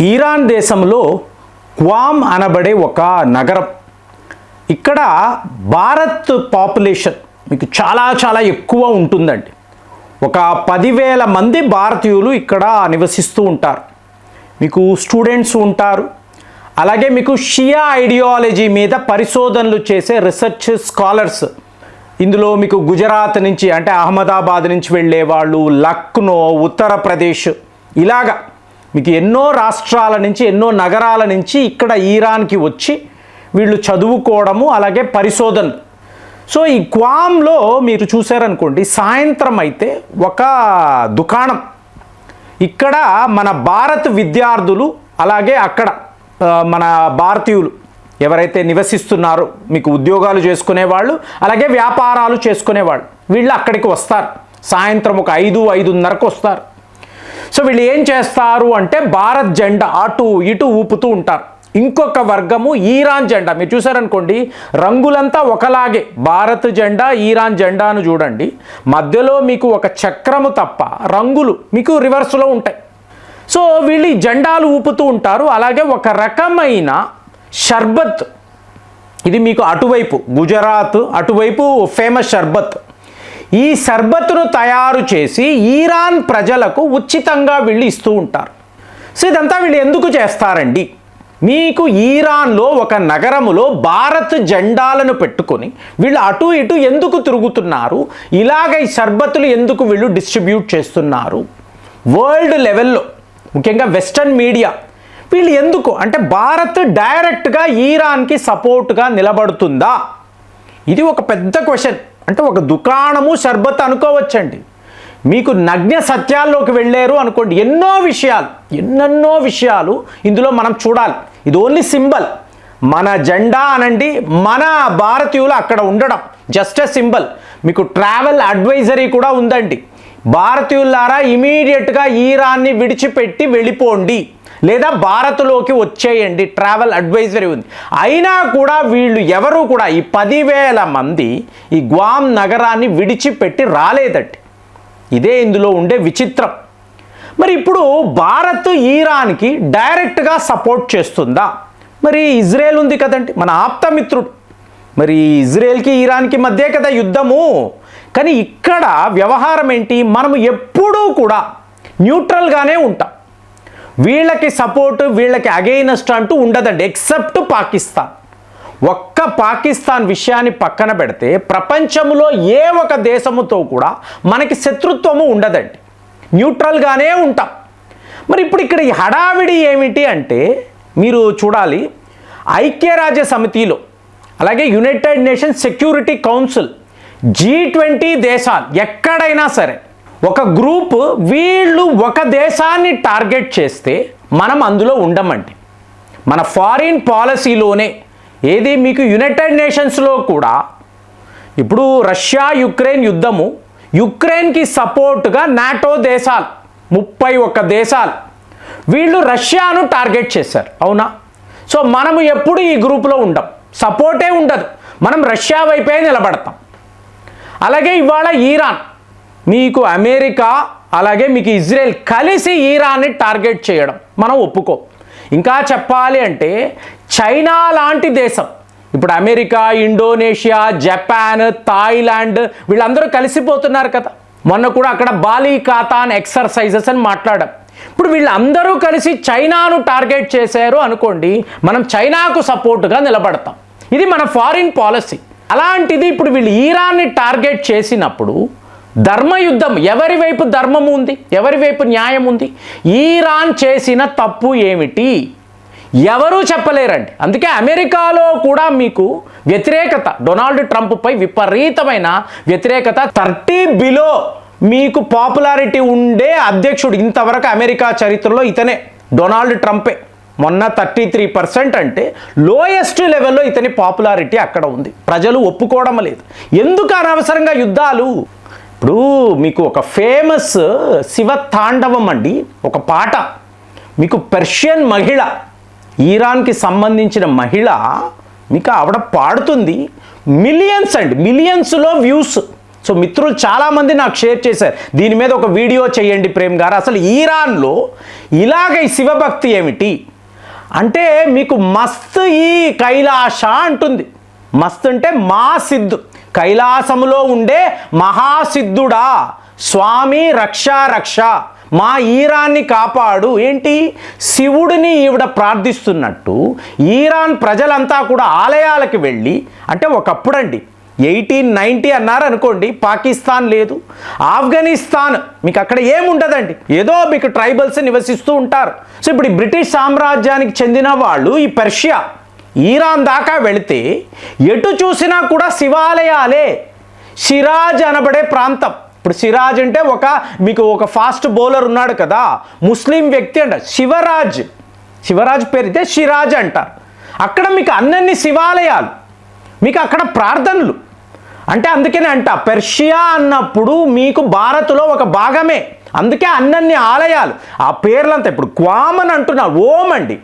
Iran దేశంలో క్వామ్ అనబడే ఒక నగరం. ఇక్కడ భారత్ పాపులేషన్ మీకు చాలా చాలా ఎక్కువ ఉంటుందండి. ఒక 10,000 మంది భారతీయులు ఇక్కడ నివసిస్తూ ఉంటారు. మీకు స్టూడెంట్స్ ఉంటారు. అలాగే మీకు షియా ఐడియాలజీ మీద పరిశోధనలు చేసే రీసెర్చ్ స్కాలర్స్. ఇందులో మీకు గుజరాత్ నుంచి అంటే అహ్మదాబాద్ నుంచి వెళ్ళే వాళ్ళు, లక్నో, ఉత్తరప్రదేశ్, ఇలాగా మీకు ఎన్నో రాష్ట్రాల నుంచి ఎన్నో నగరాల నుంచి ఇక్కడ ఇరాన్కి వచ్చి వీళ్ళు చదువుకోవడము అలాగే పరిశోధనలు. సో ఈ క్వామ్లో మీరు చూసారనుకోండి, సాయంత్రం అయితే ఒక దుకాణం. ఇక్కడ మన భారత్ విద్యార్థులు అలాగే అక్కడ మన భారతీయులు ఎవరైతే నివసిస్తున్నారో మీకు ఉద్యోగాలు చేసుకునేవాళ్ళు అలాగే వ్యాపారాలు చేసుకునేవాళ్ళు వీళ్ళు అక్కడికి వస్తారు. సాయంత్రం ఒక 5-5:30కు వస్తారు. సో వీళ్ళు ఏం చేస్తారు అంటే భారత్ జెండా అటు ఇటు ఊపుతూ ఉంటారు. ఇంకొక వర్గము ఈరాన్ జెండా. మీరు చూసారనుకోండి, రంగులంతా ఒకలాగే. భారత్ జెండా, ఈరాన్ జెండాను చూడండి, మధ్యలో మీకు ఒక చక్రము తప్ప రంగులు మీకు రివర్స్లో ఉంటాయి. సో వీళ్ళు ఈ జెండాలు ఊపుతూ ఉంటారు. అలాగే ఒక రకమైన షర్బత్, ఇది మీకు అటువైపు గుజరాత్ అటువైపు ఫేమస్ షర్బత్. ఈ షర్బత్ను తయారు చేసి ఈరాన్ ప్రజలకు ఉచితంగా వీళ్ళు ఇస్తూ ఉంటారు. సో ఇదంతా వీళ్ళు ఎందుకు చేస్తారండి? మీకు ఈరాన్లో ఒక నగరములో భారత్ జెండాలను పెట్టుకొని వీళ్ళు అటు ఇటు ఎందుకు తిరుగుతున్నారు? ఇలాగ ఈ షర్బత్తులు ఎందుకు వీళ్ళు డిస్ట్రిబ్యూట్ చేస్తున్నారు? వరల్డ్ లెవెల్లో ముఖ్యంగా వెస్టర్న్ మీడియా వీళ్ళు ఎందుకు అంటే భారత్ డైరెక్ట్గా ఈరాన్కి సపోర్ట్గా నిలబడుతుందా? ఇది ఒక పెద్ద క్వశ్చన్. అంటే ఒక దుకాణము షర్బత్ అనుకోవచ్చండి. మీకు నగ్న సత్యాల్లోకి వెళ్ళారు అనుకోండి, ఎన్నెన్నో విషయాలు ఇందులో మనం చూడాలి. ఇది ఓన్లీ సింబల్. మన జెండా అనండి, మన భారతీయులు అక్కడ ఉండడం జస్ట్ ఎ సింబల్. మీకు ట్రావెల్ అడ్వైజరీ కూడా ఉందండి. భారతీయులారా ఇమీడియట్గా ఈరాన్ని విడిచిపెట్టి వెళ్ళిపోండి లేదా భారత్లోకి వచ్చేయండి, ట్రావెల్ అడ్వైజరీ ఉంది. అయినా కూడా వీళ్ళు ఎవరు కూడా ఈ 10,000 మంది ఈ గ్వామ్ నగరాన్ని విడిచిపెట్టి రాలేదండి. ఇదే ఇందులో ఉండే విచిత్రం. మరి ఇప్పుడు భారత్ ఈరాన్కి డైరెక్ట్గా సపోర్ట్ చేస్తుందా? మరి ఇజ్రాయెల్ ఉంది కదండి, మన ఆప్తమిత్రుడు. మరి ఇజ్రాయెల్కి ఈరాన్కి మధ్య కదా యుద్ధము. కానీ ఇక్కడ వ్యవహారం ఏంటి? మనము ఎప్పుడూ కూడా న్యూట్రల్గానే ఉంటాం. వీళ్ళకి సపోర్ట్ వీళ్ళకి అగెయినెస్ట్ అంటూ ఉండదండి, ఎక్సెప్ట్ పాకిస్తాన్. ఒక్క పాకిస్తాన్ విషయాన్ని పక్కన పెడితే ప్రపంచంలో ఏ ఒక దేశముతో కూడా మనకి శత్రుత్వము ఉండదండి, న్యూట్రల్గానే ఉంటాం. మరి ఇప్పుడు ఇక్కడ ఈ హడావిడి ఏమిటి అంటే మీరు చూడాలి, ఐక్యరాజ్య సమితిలో అలాగే United nations security council, G20 దేశాలు ఎక్కడైనా సరే ఒక గ్రూప్ వీళ్ళు ఒక దేశాన్ని టార్గెట్ చేస్తే మనం అందులో ఉండమండి. మన ఫారిన్ పాలసీలోనే ఏది మీకు యునైటెడ్ నేషన్స్లో కూడా ఇప్పుడు రష్యా యుక్రెయిన్ యుద్ధము, యుక్రెయిన్కి సపోర్ట్గా నాటో దేశాలు 31 దేశాలు వీళ్ళు రష్యాను టార్గెట్ చేశారు, అవునా? సో మనము ఎప్పుడు ఈ గ్రూప్లో ఉండం, సపోర్టే ఉండదు, మనం రష్యా వైపే నిలబడతాం. అలాగే ఇవాళ ఈరాన్, మీకు అమెరికా అలాగే మీకు ఇజ్రాయెల్ కలిసి ఈరాన్ని టార్గెట్ చేయడం మనం ఒప్పుకో. ఇంకా చెప్పాలి అంటే చైనా లాంటి దేశం, ఇప్పుడు అమెరికా, ఇండోనేషియా, జపాన్, థాయిలాండ్ వీళ్ళందరూ కలిసిపోతున్నారు కదా. మొన్న కూడా అక్కడ బాలి ఖాతాన్ ఎక్సర్సైజెస్ అని మాట్లాడాం. ఇప్పుడు వీళ్ళందరూ కలిసి చైనాను టార్గెట్ చేశారు అనుకోండి, మనం చైనాకు సపోర్టుగా నిలబడతాం. ఇది మన ఫారిన్ పాలసీ. అలాంటిది ఇప్పుడు వీళ్ళు ఈరాన్ని టార్గెట్ చేసినప్పుడు ధర్మయుద్ధం, ఎవరి వైపు ధర్మము ఉంది, ఎవరి వైపు న్యాయం ఉంది? ఈరాన్ చేసిన తప్పు ఏమిటి? ఎవరూ చెప్పలేరండి. అందుకే అమెరికాలో కూడా మీకు వ్యతిరేకత, డొనాల్డ్ ట్రంప్పై విపరీతమైన వ్యతిరేకత. 30 బిలో మీకు పాపులారిటీ ఉండే అధ్యక్షుడు ఇంతవరకు అమెరికా చరిత్రలో ఇతనే, డొనాల్డ్ ట్రంపే. మొన్న 33% అంటే లోయెస్ట్ లెవెల్లో ఇతని పాపులారిటీ అక్కడ ఉంది. ప్రజలు ఒప్పుకోవడం లేదు. ఎందుకు అనవసరంగా యుద్ధాలు? ఇప్పుడు మీకు ఒక ఫేమస్ శివ తాండవం అండి, ఒక పాట. మీకు పర్షియన్ మహిళ, ఈరాన్కి సంబంధించిన మహిళ, మీకు ఆవిడ పాడుతుంది. మిలియన్స్ అండి, మిలియన్స్లో వ్యూస్. సో మిత్రులు చాలామంది నాకు షేర్ చేశారు, దీని మీద ఒక వీడియో చేయండి ప్రేమ్ గారు, అసలు ఈరాన్లో ఇలాగ ఈ శివభక్తి ఏమిటి అంటే, మీకు మస్త్ ఈ కైలాస అంటుంది. మస్త్ అంటే మా సిద్ధు, కైలాసములో ఉండే మహాసిద్ధుడా స్వామి రక్ష రక్ష, మా ఈరాన్ని కాపాడు. ఏంటి, శివుడిని ఈవిడ ప్రార్థిస్తున్నట్టు ఈరాన్ ప్రజలంతా కూడా ఆలయాలకు వెళ్ళి, అంటే ఒకప్పుడండి 1890 అన్నారు అనుకోండి, పాకిస్తాన్ లేదు, ఆఫ్ఘనిస్తాన్, మీకు అక్కడ ఏముండదండి, ఏదో మీకు ట్రైబల్స్ నివసిస్తూ ఉంటారు. సో ఇప్పుడు ఈ బ్రిటిష్ సామ్రాజ్యానికి చెందిన వాళ్ళు ఈ పర్షియా ఈరాన్ దాకా వెళితే ఎటు చూసినా కూడా శివాలయాలే. షిరాజ్ అనబడే ప్రాంతం, ఇప్పుడు సిరాజ్ అంటే మీకు ఒక ఫాస్ట్ బౌలర్ ఉన్నాడు కదా, ముస్లిం వ్యక్తి అంట, శివరాజ్ పేరుతే షిరాజ్ అంటారు. అక్కడ మీకు అన్నీ శివాలయాలు, మీకు అక్కడ ప్రార్థనలు. అంటే అందుకనే అంట పర్షియా అన్నప్పుడు మీకు భారత్లో ఒక భాగమే, అందుకే అన్నీ ఆలయాలు. ఆ పేర్లంతా ఇప్పుడు క్వామ్ అని అంటున్నారు, ఓం అండి,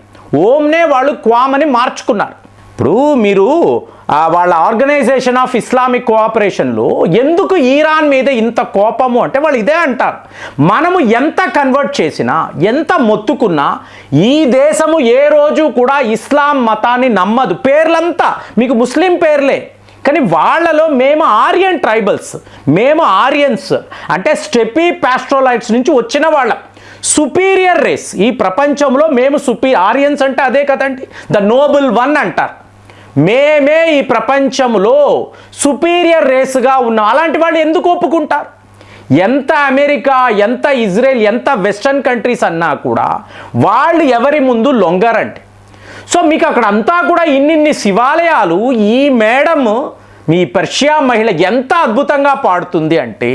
ఓంనే వాళ్ళు క్వామ్ అని మార్చుకున్నారు. ఇప్పుడు మీరు వాళ్ళ ఆర్గనైజేషన్ ఆఫ్ ఇస్లామిక్ కోఆపరేషన్లో ఎందుకు ఈరాన్ మీద ఇంత కోపము అంటే వాళ్ళు ఇదే అంటారు, మనము ఎంత కన్వర్ట్ చేసినా ఎంత మొత్తుకున్నా ఈ దేశము ఏ రోజు కూడా ఇస్లాం మతాన్ని నమ్మదు. పేర్లంతా మీకు ముస్లిం పేర్లే, కానీ వాళ్ళలో మేము ఆరియన్ ట్రైబల్స్, మేము ఆరియన్స్ అంటే స్టెపీ పాస్ట్రోలైట్స్ నుంచి వచ్చిన వాళ్ళం, సుపీరియర్ రేస్ ఈ ప్రపంచంలో మేము ఆరియన్స్ అంటే అదే కదండి, ద నోబుల్ వన్ అంటారు. మేమే ఈ ప్రపంచంలో సుపీరియర్ రేస్గా ఉన్నాం. అలాంటి వాళ్ళు ఎందుకు ఒప్పుకుంటారు? ఎంత అమెరికా, ఎంత ఇజ్రాయెల్, ఎంత వెస్టర్న్ కంట్రీస్ అన్నా కూడా వాళ్ళు ఎవరి ముందు లొంగరండి. సో మీకు అక్కడ అంతా కూడా ఇన్ని శివాలయాలు. ఈ మేడం మీ పర్షియా మహిళ ఎంత అద్భుతంగా పాడుతుంది అంటే,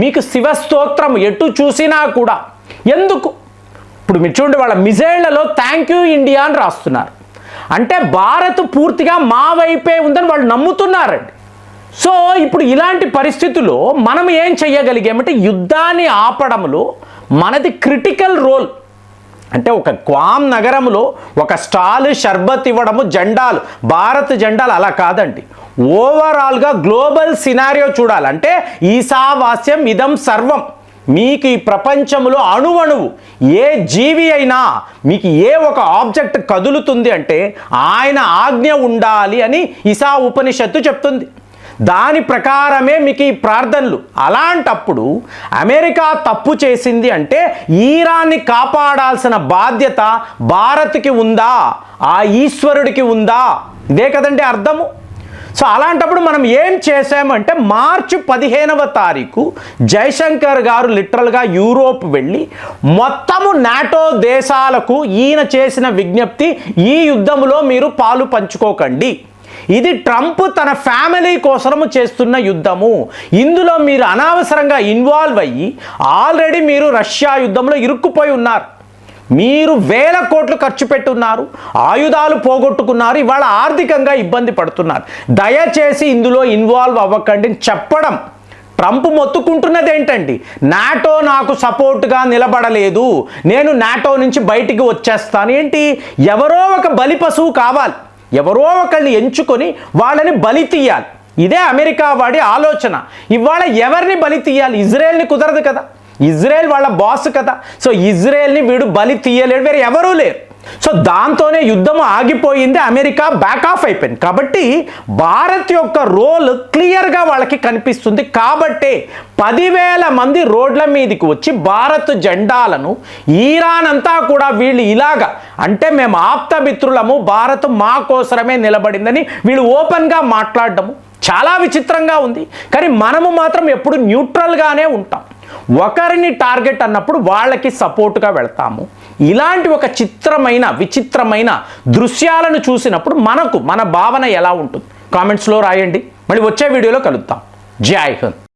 మీకు శివస్తోత్రం ఎటు చూసినా కూడా. ఎందుకు ఇప్పుడు మీరు చూడండి, వాళ్ళ మిజైళ్లలో థ్యాంక్ యూ ఇండియా అని రాస్తున్నారు, అంటే భారత్ పూర్తిగా మా వైపే ఉందని వాళ్ళు నమ్ముతున్నారండి. సో ఇప్పుడు ఇలాంటి పరిస్థితుల్లో మనం ఏం చెయ్యగలిగామంటే, యుద్ధాన్ని ఆపడంలో మనది క్రిటికల్ రోల్. అంటే ఒక క్వామ్ నగరంలో ఒక స్టాల్ షర్బత్ ఇవ్వడము, జెండాలు, భారత్ జెండాలు అలా కాదండి. ఓవరాల్గా గ్లోబల్ సినారియో చూడాలి. అంటే ఈశావాస్యం ఇదం సర్వం, మీకు ఈ ప్రపంచంలో అణువణువు ఏ జీవి అయినా, మీకు ఏ ఒక ఆబ్జెక్ట్ కదులుతుంది అంటే ఆయన ఆజ్ఞ ఉండాలి అని ఈశా ఉపనిషత్తు చెప్తుంది. దాని ప్రకారమే మీకు ఈ ప్రార్థనలు. అలాంటప్పుడు అమెరికా తప్పు చేసింది అంటే ఈరాన్ని కాపాడాల్సిన బాధ్యత భారత్కి ఉందా, ఆ ఈశ్వరుడికి ఉందా? ఇదే కదండి అర్థము. సో అలాంటప్పుడు మనం ఏం చేసామంటే, మార్చి 15వ తారీఖు జైశంకర్ గారు లిటరల్గా యూరోప్ వెళ్ళి మొత్తము నాటో దేశాలకు ఈయన చేసిన విజ్ఞప్తి, ఈ యుద్ధంలో మీరు పాలు పంచుకోకండి, ఇది ట్రంప్ తన ఫ్యామిలీ కోసము చేస్తున్న యుద్ధము, ఇందులో మీరు అనవసరంగా ఇన్వాల్వ్ అయ్యి ఆల్రెడీ మీరు రష్యా యుద్ధంలో ఇరుక్కుపోయి ఉన్నారు, మీరు వేల కోట్లు ఖర్చు పెట్టున్నారు, ఆయుధాలు పోగొట్టుకున్నారు, ఇవాళ ఆర్థికంగా ఇబ్బంది పడుతున్నారు, దయచేసి ఇందులో ఇన్వాల్వ్ అవ్వకండి చెప్పడం. ట్రంప్ మొత్తుకుంటున్నది ఏంటండి, నాటో నాకు సపోర్ట్గా నిలబడలేదు, నేను నాటో నుంచి బయటికి వచ్చేస్తాను. ఏంటి, ఎవరో ఒక బలి పశువు కావాలి, ఎవరో ఒకరిని ఎంచుకొని వాళ్ళని బలి తీయాలి. ఇదే అమెరికా వాడి ఆలోచన. ఇవాళ ఎవరిని బలి తీయాలి? ఇజ్రాయెల్ని కుదరదు కదా, ఇజ్రాయెల్ వాళ్ళ బాస్ కదా. సో ఇజ్రాయెల్ని వీడు బలి తీయలేడు, వేరే ఎవరూ లేరు. సో దాంతోనే యుద్ధం ఆగిపోయింది, అమెరికా బ్యాక్ ఆఫ్ అయిపోయింది. కాబట్టి భారత్ యొక్క రోల్ క్లియర్గా వాళ్ళకి కనిపిస్తుంది. కాబట్టే 10,000 మంది రోడ్ల మీదకి వచ్చి భారత్ జెండాలను, ఈరాన్ అంతా కూడా వీళ్ళు ఇలాగా అంటే మేము ఆప్తమిత్రులము, భారత్ మా కోసమే నిలబడిందని వీళ్ళు ఓపెన్గా మాట్లాడడము చాలా విచిత్రంగా ఉంది. కానీ మనము మాత్రం ఎప్పుడు న్యూట్రల్గానే ఉంటాం. ఒకరిని టార్గెట్ అన్నప్పుడు వాళ్ళకి సపోర్ట్గా వెళ్తాము. ఇలాంటి ఒక విచిత్రమైన దృశ్యాలను చూసినప్పుడు మన భావన ఎలా ఉంటుంది? కామెంట్స్లో రాయండి. మళ్ళీ వచ్చే వీడియోలో కలుద్దాం. జై హింద్.